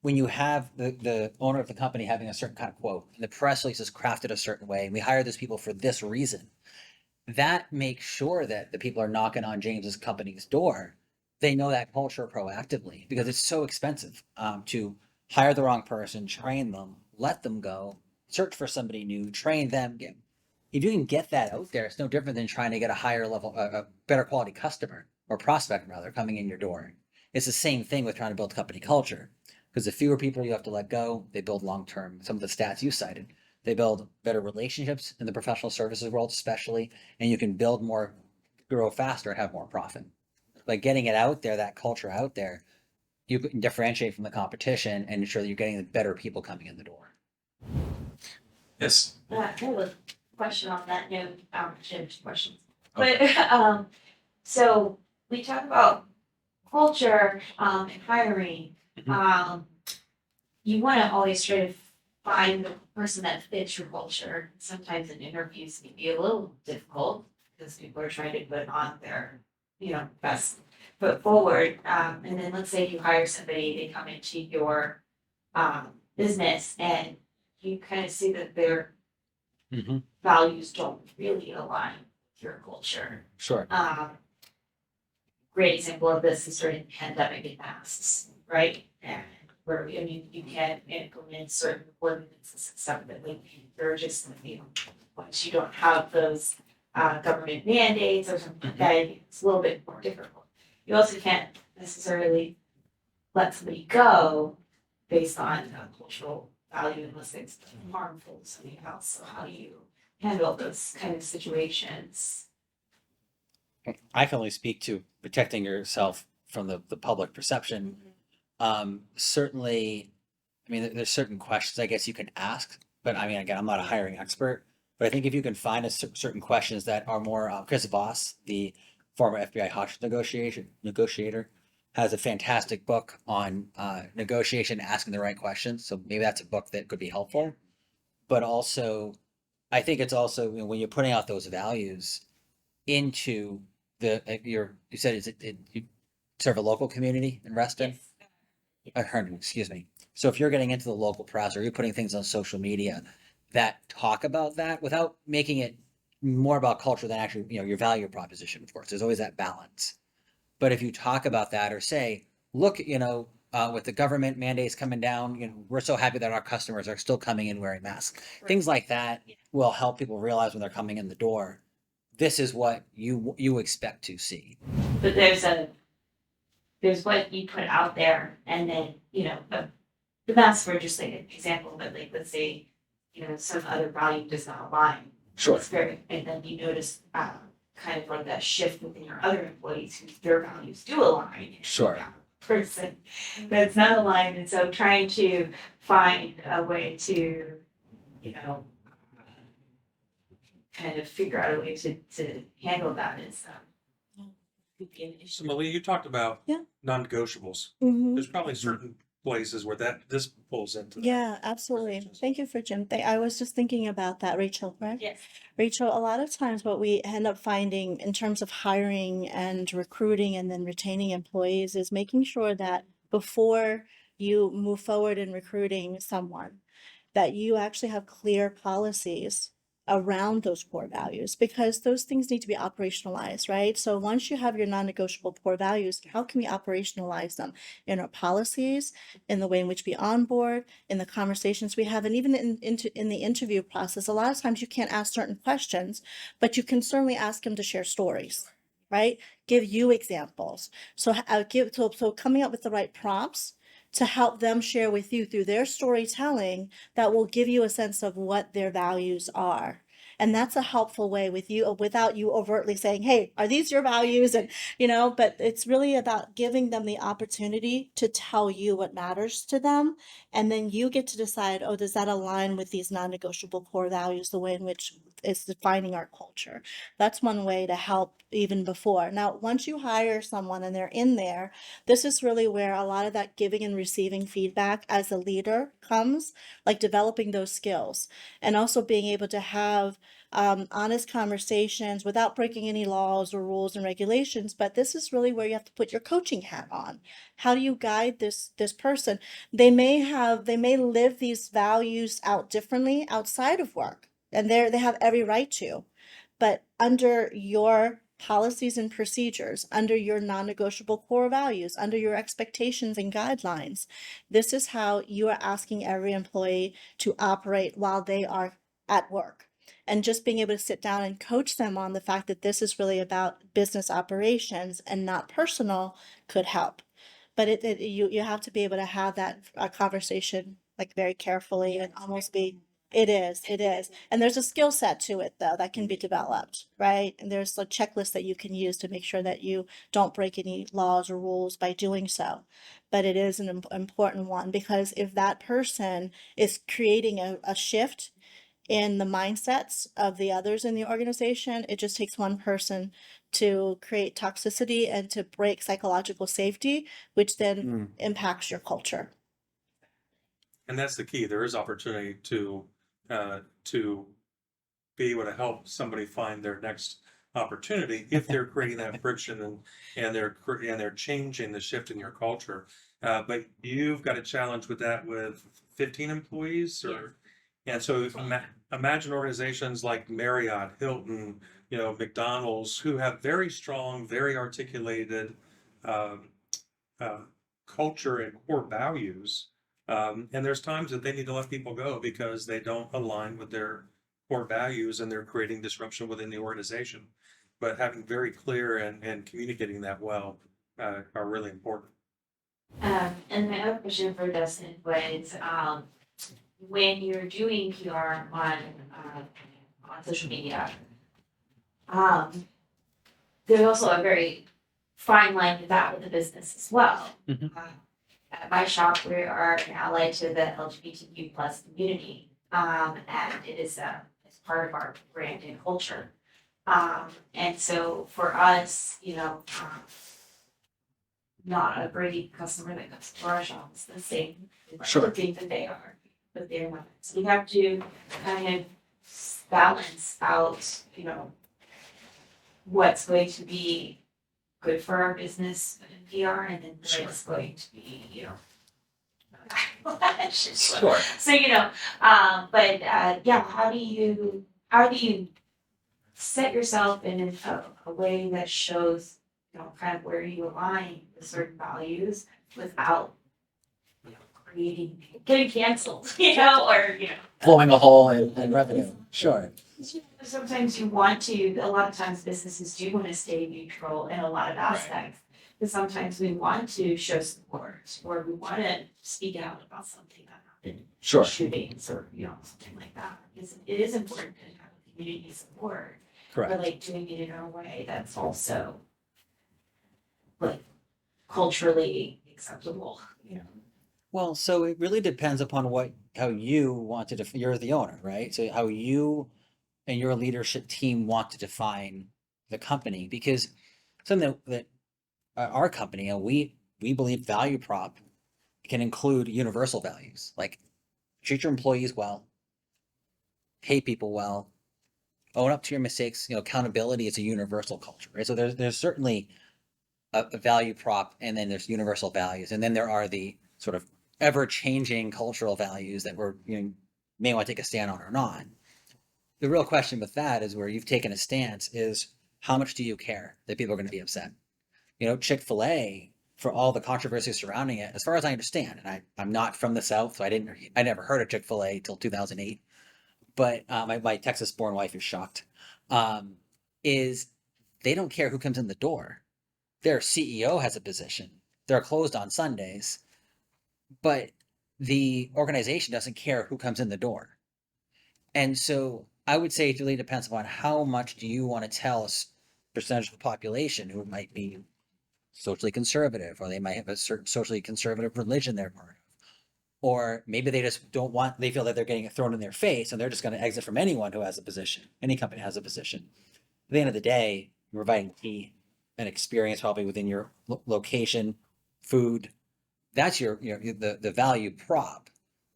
when you have the owner of the company having a certain kind of quote, and the press release is crafted a certain way, and we hire these people for this reason, that makes sure that the people are knocking on James's company's door. They know that culture proactively because it's so expensive to hire the wrong person, train them, let them go, search for somebody new, train them. If you can get that out there, it's no different than trying to get a higher level, a better quality customer or prospect rather coming in your door. It's the same thing with trying to build company culture. Because the fewer people you have to let go, they build long-term. Some of the stats you cited, they build better relationships in the professional services world, especially, and you can build more, grow faster, and have more profit. By getting it out there, that culture out there, you can differentiate from the competition and ensure that you're getting the better people coming in the door. Yes. I have a question on that note, Jim's questions. Okay. But, so we talk about culture, and hiring. You wanna always try to find the person that fits your culture. Sometimes in interviews can be a little difficult because people are trying to put on their, best foot forward. And then let's say you hire somebody, they come into your, business and you kind of see that their values don't really align with your culture. Sure. Great example of this is during the pandemic and masks, right? And where, you can implement certain ordinances and stuff that they're just, once you don't have those government mandates or something like that, it's a little bit more difficult. You also can't necessarily let somebody go based on a cultural value unless it's harmful to somebody else. So how do you handle those kind of situations? I can only speak to protecting yourself from the public perception. Certainly, there's certain questions I guess you can ask, but again, I'm not a hiring expert, but I think if you can find certain questions that are more, Chris Voss, the former FBI hostage negotiator, has a fantastic book on negotiation, asking the right questions. So maybe that's a book that could be helpful. But also, I think it's also, when you're putting out those values into you said you serve a local community in Reston? Excuse me. So if you're getting into the local press or you're putting things on social media that talk about that without making it more about culture than actually, your value proposition, of course, there's always that balance. But if you talk about that or say, look, with the government mandates coming down, we're so happy that our customers are still coming in wearing masks. Things like that will help people realize when they're coming in the door, this is what you expect to see. But there's what you put out there, and then, the masks were just like an example, but like, let's say, some other value does not align. Sure. It's very, and then you notice, kind of like that shift within your other employees whose their values do align. Sure. Person that's not aligned, and so trying to find a way to, kind of figure out a way to handle that is could be an issue. So Malia, you talked about Yeah. non-negotiables. Mhm. There's probably certain places where this pulls into that. Yeah, absolutely. Thank you for Jim. I was just thinking about that, Rachel, right? Yes. Rachel, a lot of times what we end up finding in terms of hiring and recruiting and then retaining employees is making sure that before you move forward in recruiting someone, that you actually have clear policies around those core values, because those things need to be operationalized, right? So once you have your non-negotiable core values, how can we operationalize them in our policies, in the way in which we onboard, in the conversations we have, and even in the interview process? A lot of times you can't ask certain questions, but you can certainly ask them to share stories, right? Give you examples. So so coming up with the right prompts to help them share with you through their storytelling that will give you a sense of what their values are. And that's a helpful way with you, without you overtly saying, hey, are these your values? And, but it's really about giving them the opportunity to tell you what matters to them. And then you get to decide, oh, does that align with these non-negotiable core values, the way in which it's defining our culture? That's one way to help even before. Now, once you hire someone and they're in there, this is really where a lot of that giving and receiving feedback as a leader comes, like developing those skills and also being able to have honest conversations without breaking any laws or rules and regulations. But this is really where you have to put your coaching hat on. How do you guide this person? They may live these values out differently outside of work, and they have every right to. But under your policies and procedures, under your non-negotiable core values, under your expectations and guidelines, this is how you are asking every employee to operate while they are at work. And just being able to sit down and coach them on the fact that this is really about business operations and not personal could help. But you have to be able to have that conversation like very carefully and almost be. It is. And there's a skill set to it though that can be developed, right? And there's a checklist that you can use to make sure that you don't break any laws or rules by doing so. But it is an important one, because if that person is creating a shift in the mindsets of the others in the organization, it just takes one person to create toxicity and to break psychological safety, which then impacts your culture. And that's the key. There is opportunity to be able to help somebody find their next opportunity if they're creating that friction and they're changing the shift in your culture. But you've got a challenge with that with 15 employees, or and so imagine organizations like Marriott, Hilton, McDonald's, who have very strong, very articulated culture and core values. And there's times that they need to let people go because they don't align with their core values and they're creating disruption within the organization. But having very clear and communicating that well are really important. And my other question for Dustin was, when you're doing PR on social media, there's also a very fine line with that with the business as well. Mhm. At my shop, we are an ally to the LGBTQ plus community, and it is it's part of our brand and culture. And so for us, not a Brady customer that comes to our shop is the same. Sure. Thing that they are, but they're not. So we have to kind of balance out, what's going to be good for our business and PR, and then what's going to be, backlash. Sure. So, but yeah, how do you set yourself in a way that shows, kind of where you align with certain values without, getting canceled, or. Blowing a hole in revenue. Sure. Sometimes you want to, a lot of times businesses do want to stay neutral in a lot of aspects. But sometimes we want to show support, or we want to speak out about something that happened. Sure. Shootings or, something like that. Because it is important to have community support. Correct. But like doing it in a way that's also like culturally acceptable, Well, so it really depends upon how you want to you're the owner, right? So how you and your leadership team want to define the company, because something that our company, and we believe value prop can include universal values, like treat your employees well, pay people well, own up to your mistakes. Accountability is a universal culture, right? So there's certainly a value prop, and then there's universal values, and then there are the sort of ever-changing cultural values that may want to take a stand on or not. The real question with that is, where you've taken a stance, is how much do you care that people are going to be upset? Chick-fil-A, for all the controversy surrounding it, as far as I understand, and I'm not from the South, so I never heard of Chick-fil-A till 2008, but my Texas-born wife is shocked, is they don't care who comes in the door. Their CEO has a position. They're closed on Sundays, but the organization doesn't care who comes in the door. And so I would say it really depends upon how much do you want to tell a percentage of the population who might be socially conservative, or they might have a certain socially conservative religion they're part of. Or maybe they just they feel that they're getting it thrown in their face, and they're just going to exit from anyone who has a position. Any company has a position. At the end of the day, you're providing tea and experience, probably within your location, food. That's the value prop,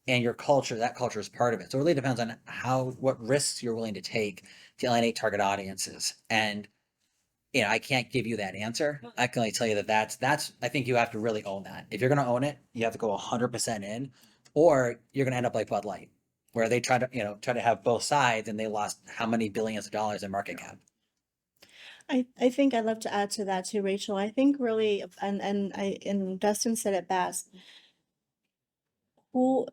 and your culture. That culture is part of it. So it really depends on what risks you're willing to take to alienate target audiences. And I can't give you that answer. I can only tell you that's. I think you have to really own that. If you're going to own it, you have to go 100% in, or you're going to end up like Bud Light, where they try to have both sides, and they lost how many billions of dollars in market cap. I think I'd love to add to that too, Rachel. I think really, and Dustin said it best. Who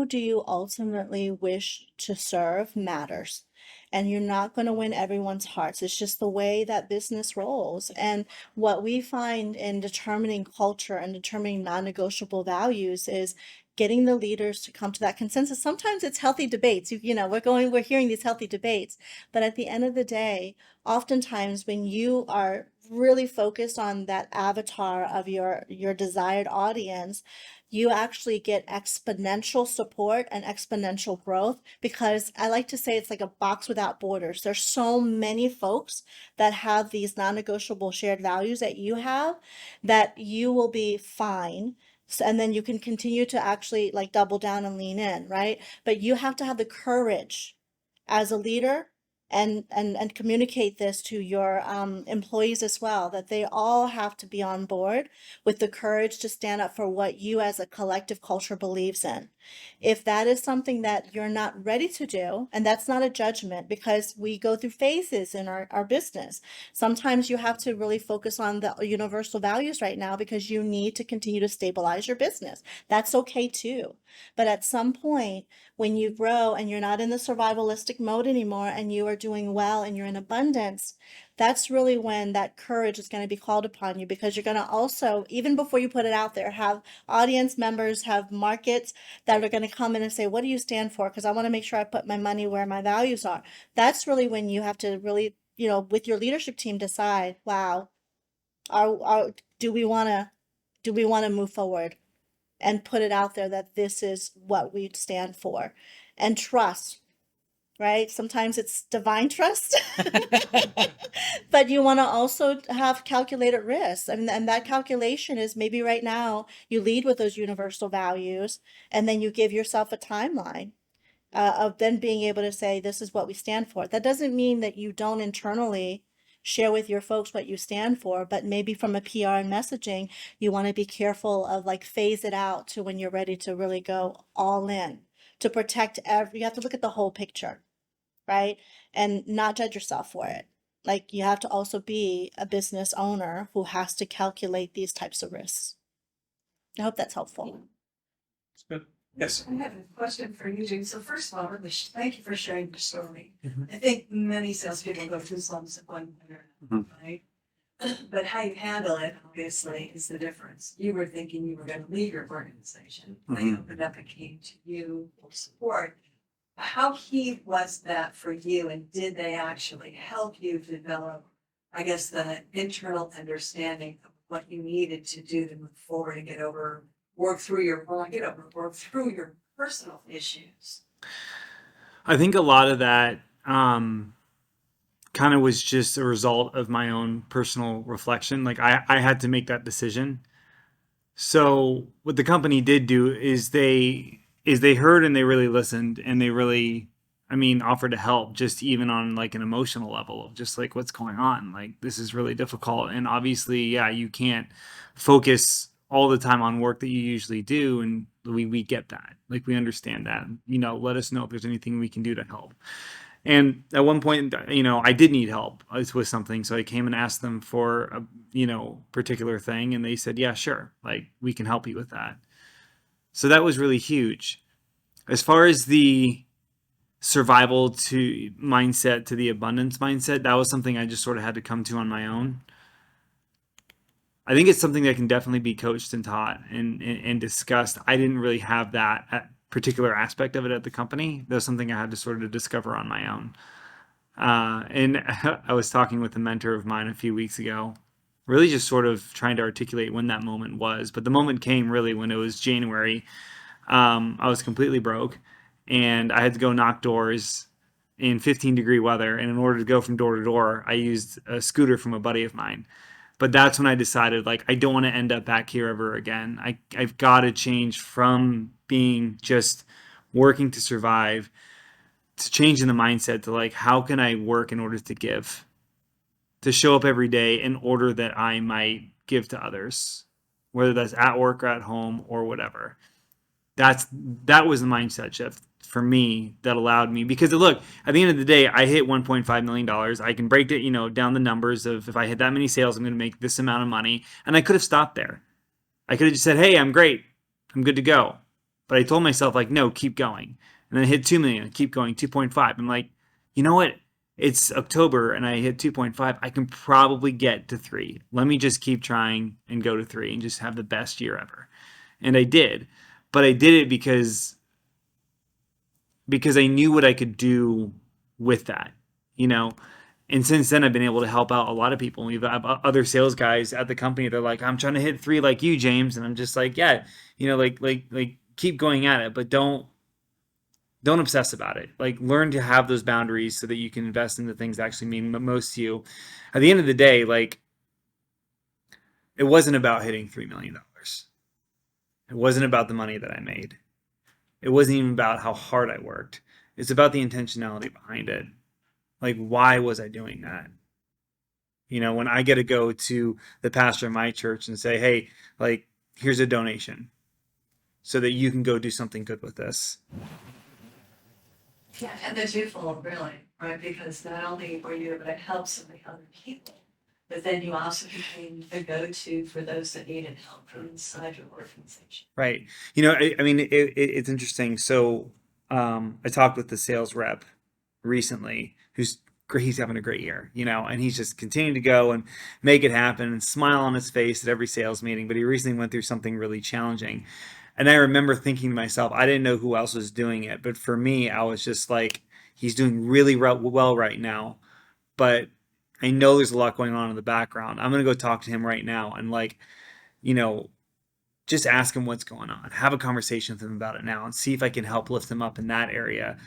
do you ultimately wish to serve matters. And you're not going to win everyone's hearts. It's just the way that business rolls. And what we find in determining culture and determining non-negotiable values is getting the leaders to come to that consensus. Sometimes it's healthy debates. We're hearing these healthy debates, but at the end of the day, oftentimes when you are really focused on that avatar of your desired audience, you actually get exponential support and exponential growth, because I like to say it's like a box without borders. There's so many folks that have these non-negotiable shared values that you have, that you will be fine. And then you can continue to actually like double down and lean in, right? But you have to have the courage as a leader and communicate this to your employees as well, that they all have to be on board with the courage to stand up for what you as a collective culture believes in. If that is something that you're not ready to do, and that's not a judgment, because we go through phases in our business. Sometimes you have to really focus on the universal values right now because you need to continue to stabilize your business. That's okay too. But at some point, when you grow and you're not in the survivalistic mode anymore, and you are doing well and you're in abundance, that's really when that courage is going to be called upon you, because you're going to also, even before you put it out there, have audience members, have markets that are going to come in and say, what do you stand for? Because I want to make sure I put my money where my values are. That's really when you have to really, with your leadership team, decide, wow, do we want to move forward and put it out there that this is what we stand for, and trust, right? Sometimes it's divine trust, but you want to also have calculated risks. And that calculation is, maybe right now you lead with those universal values, and then you give yourself a timeline of then being able to say, this is what we stand for. That doesn't mean that you don't internally share with your folks what you stand for, but maybe from a PR and messaging, you want to be careful of like phase it out to when you're ready to really go all in to protect you have to look at the whole picture, right? And not judge yourself for it. Like you have to also be a business owner who has to calculate these types of risks. I hope that's helpful. It's good. Yes. I have a question for you, Jane. So first of all, really, thank you for sharing your story. Mhm. I think many salespeople go through slumps at one point or another, right? But how you handle it, obviously, is the difference. You were thinking you were going to leave your organization. They opened up and came to you for support. How key was that for you, and did they actually help you develop, I guess, the internal understanding of what you needed to do to move forward and work through your personal issues? I think a lot of that kind of was just a result of my own personal reflection. Like I had to make that decision. So what the company did do is they heard and they really listened and they really, I mean, offered to help just even on like an emotional level of just like what's going on. Like this is really difficult. And obviously, yeah, you can't focus all the time on work that you usually do. And we get that. Like we understand that. You know, let us know if there's anything we can do to help. And at one point, you know, I did need help with something. So I came and asked them for a, you know, particular thing. And they said, yeah, sure. Like we can help you with that. So that was really huge. As far as the survival to mindset to the abundance mindset, that was something I just sort of had to come to on my own. I think it's something that can definitely be coached and taught and discussed. I didn't really have that particular aspect of it at the company. That was something I had to sort of discover on my own. And I was talking with a mentor of mine a few weeks ago, really just sort of trying to articulate when that moment was. But the moment came really when it was January. I was completely broke and I had to go knock doors in 15-degree weather. And in order to go from door to door, I used a scooter from a buddy of mine. But that's when I decided, like, I don't want to end up back here ever again. I've got to change from being just working to survive to changing the mindset to, like, how can I work in order to give? To show up every day in order that I might give to others, whether that's at work or at home or whatever. That was the mindset shift for me that allowed me, because look, at the end of the day, I hit $1.5 million. I can break it, you know, down the numbers of if I hit that many sales, I'm going to make this amount of money. And I could have stopped there. I could have just said, hey, I'm great. I'm good to go. But I told myself, like, no, keep going. And then I hit 2 million, keep going, 2.5. I'm like, you know what? It's October and I hit 2.5. I can probably get to 3. Let me just keep trying and go to 3 and just have the best year ever. And I did. But I did it because I knew what I could do with that, you know. And since then, I've been able to help out a lot of people. We've have other sales guys at the company. They're like, I'm trying to hit 3 like you, James. And I'm just like, yeah, you know, like keep going at it, but don't obsess about it. Like learn to have those boundaries so that you can invest in the things that actually mean most to you. At the end of the day, like it wasn't about hitting $3 million. It wasn't about the money that I made. It wasn't even about how hard I worked. It's about the intentionality behind it. Like, why was I doing that? You know, when I get to go to the pastor of my church and say, hey, like, here's a donation so that you can go do something good with this. Yeah, and the twofold, really, right? Because not only were you able to help so many other people, but then you also became a go-to for those that needed help from inside your organization. Right. You know, I mean, it's interesting. So I talked with the sales rep recently who's great. He's having a great year, you know, and he's just continuing to go and make it happen and smile on his face at every sales meeting. But he recently went through something really challenging. And I remember thinking to myself, I didn't know who else was doing it. But for me, I was just like, he's doing really well right now. But I know there's a lot going on in the background. I'm going to go talk to him right now and, like, you know, just ask him what's going on. Have a conversation with him about it now and see if I can help lift him up in that area.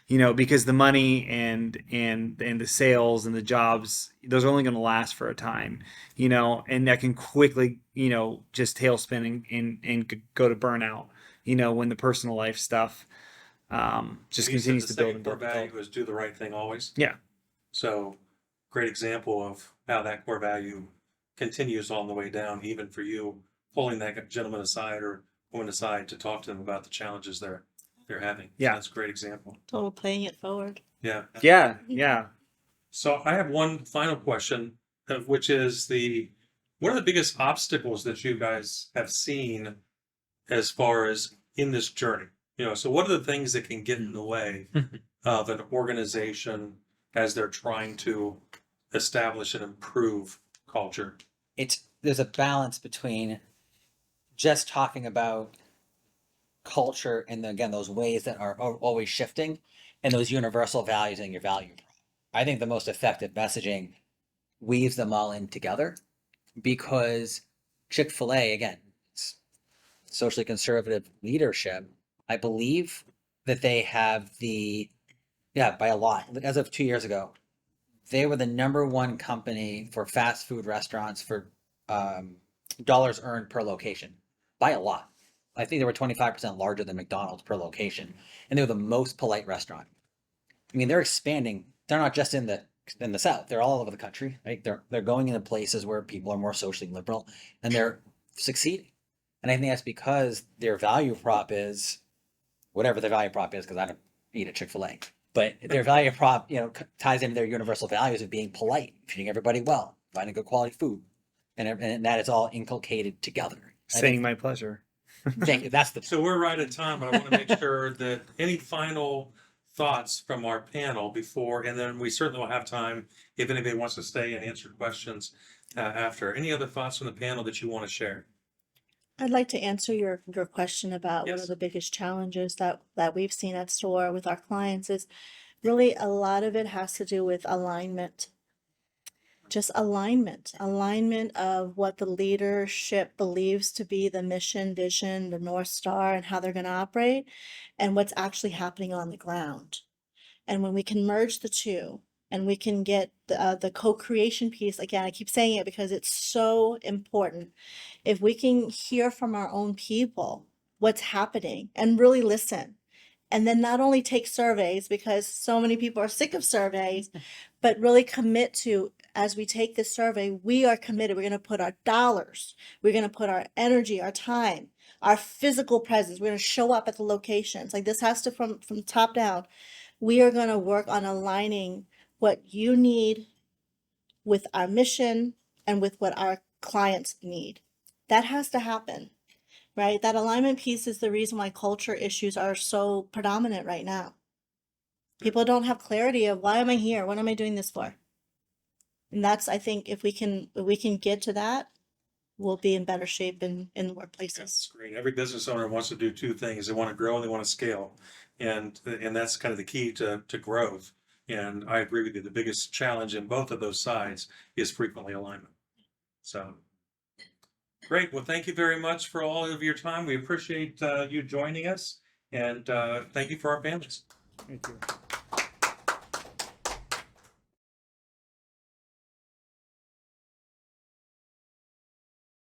You know, because the money and the sales and the jobs, those are only going to last for a time, you know, and that can quickly, you know, just tailspin and go to burnout, you know, when the personal life stuff just You said continues the to build second and core build. value was do the right thing always. Yeah. So great example of how that core value continues on the way down, even for you, pulling that gentleman aside or woman aside to talk to them about the challenges they're having. Yeah. That's a great example. Total paying it forward. Yeah. Yeah. So I have one final question, which is what are the biggest obstacles that you guys have seen as far as in this journey? So what are the things that can get in the way of an organization as they're trying to establish and improve culture? There's a balance between just talking about culture and again those ways that are always shifting and those universal values in your value prop. I think the most effective messaging weaves them all in together, because Chick-fil-A, again, it's socially conservative leadership. I believe that they have by a lot. As of 2 years ago, they were the #1 company for fast food restaurants for dollars earned per location, by a lot. I think they were 25% larger than McDonald's per location, and they were the most polite restaurant. I mean, they're expanding. They're not just in the South. They're all over the country, right? They're going into places where people are more socially liberal, and they're succeeding. And I think that's because their value prop is whatever their value prop is, because I don't eat at Chick-fil-A. But their value prop, ties into their universal values of being polite, treating everybody well, finding good quality food, and that is all inculcated together. Saying my pleasure. Thank you. That's the So we're right at time, but I want to make sure that any final thoughts from our panel before, and then we certainly will have time if anybody wants to stay and answer questions after. Any other thoughts from the panel that you want to share? I'd like to answer your question about one Yes. of the biggest challenges that we've seen at SOAR with our clients is really a lot of it has to do with alignment. Just alignment of what the leadership believes to be the mission, vision, the North Star, and how they're going to operate, and what's actually happening on the ground. And when we can merge the two, and we can get the co-creation piece, again, I keep saying it because it's so important. If we can hear from our own people what's happening and really listen, and then not only take surveys, because so many people are sick of surveys, but really commit to, as we take this survey, we are committed. We're going to put our dollars, we're going to put our energy, our time, our physical presence. We're going to show up at the locations. Like this has to from top down. We are going to work on aligning what you need with our mission and with what our clients need. That has to happen, right? That alignment piece is the reason why culture issues are so predominant right now. People don't have clarity of why am I here? What am I doing this for? And that's, I think, if we can get to that, we'll be in better shape in the workplaces. That's great. Every business owner wants to do two things. They want to grow and they want to scale. And that's kind of the key to growth. And I agree with you. The biggest challenge in both of those sides is frequently alignment. So great. Well, thank you very much for all of your time. We appreciate you joining us. And thank you for our families. Thank you.